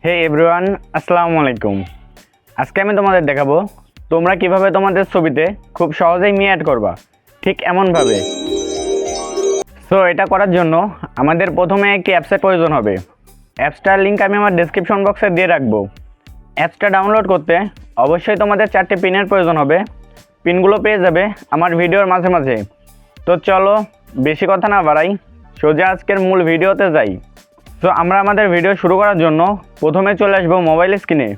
হে everyone, আসসালামু আলাইকুম। আজকে আমি তোমাদের দেখাবো তোমরা কিভাবে তোমাদের ছবিতে খুব সহজেই মি অ্যাড করবা, ঠিক এমনভাবে। সো এটা করার জন্য আমাদের প্রথমে একটি অ্যাপসের প্রয়োজন হবে। অ্যাপসটার লিঙ্ক আমি আমার ডেসক্রিপশন বক্সে দিয়ে রাখবো। অ্যাপসটা ডাউনলোড করতে অবশ্যই তোমাদের 4টি পিনের প্রয়োজন হবে। পিনগুলো পেয়ে যাবে আমার ভিডিওর মাঝে মাঝে। তো চলো বেশি কথা না বাড়াই, সোজা আজকের মূল ভিডিওতে যাই। তো আমরা আমাদের ভিডিও শুরু করার জন্য প্রথমে চলে আসবো মোবাইল স্ক্রিনে।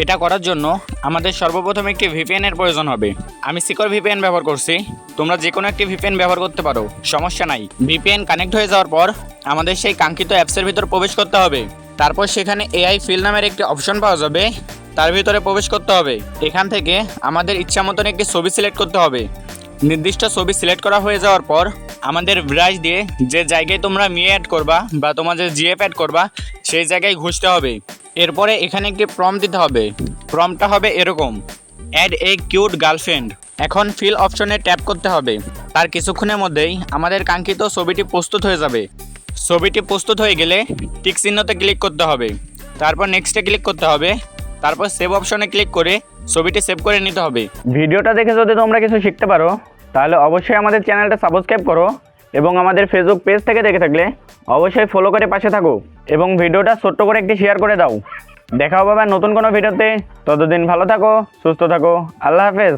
এটা করার জন্য আমাদের সর্বপ্রথম একটি ভিপিএন এর প্রয়োজন হবে। আমি সিকিউর ভিপিএন ব্যবহার করছি, তোমরা যে কোনো একটি ভিপিএন ব্যবহার করতে পারো, সমস্যা নাই। ভিপিএন কানেক্ট হয়ে যাওয়ার পর আমাদের সেই কাঙ্ক্ষিত অ্যাপসের ভিতর প্রবেশ করতে হবে। তারপর সেখানে এআই ফিল নামের একটি অপশন পাওয়া যাবে, তার ভিতরে প্রবেশ করতে হবে। এখান থেকে আমাদের ইচ্ছা মতন একটি ছবি সিলেক্ট করতে হবে। নির্দিষ্ট ছবি সিলেক্ট করা হয়ে যাওয়ার পর আমাদের ব্রাশ দিয়ে যে জায়গায় তোমরা মি অ্যাড করবা বা তোমাদের জিএফ অ্যাড করবা সেই জায়গায় ঘষতে হবে। এরপরে এখানে একটি প্রম্পট দিতে হবে। প্রম্পটটা হবে এরকম, অ্যাড এ কিউট গার্লফ্রেন্ড। এখন ফিল অপশনে ট্যাপ করতে হবে। তার কিছুক্ষণের মধ্যেই আমাদের কাঙ্ক্ষিত ছবিটি প্রস্তুত হয়ে যাবে। ছবিটি প্রস্তুত হয়ে গেলে টিক চিহ্নতে ক্লিক করতে হবে, তারপর নেক্সটে ক্লিক করতে হবে, তারপর সেভ অপশনে ক্লিক করে ছবিটি সেভ করে নিতে হবে। ভিডিওটা দেখে যদি তোমরা কিছু শিখতে পারো তাহলে অবশ্যই আমাদের চ্যানেলটা সাবস্ক্রাইব করো এবং আমাদের ফেসবুক পেজ থেকে দেখে থাকলে অবশ্যই ফলো করে পাশে থাকো এবং ভিডিওটা ছোট্ট করে একটি শেয়ার করে দাও। দেখা হবে আবার নতুন কোনো ভিডিওতে। ততদিন ভালো থাকো, সুস্থ থাকো, আল্লাহ হাফেজ।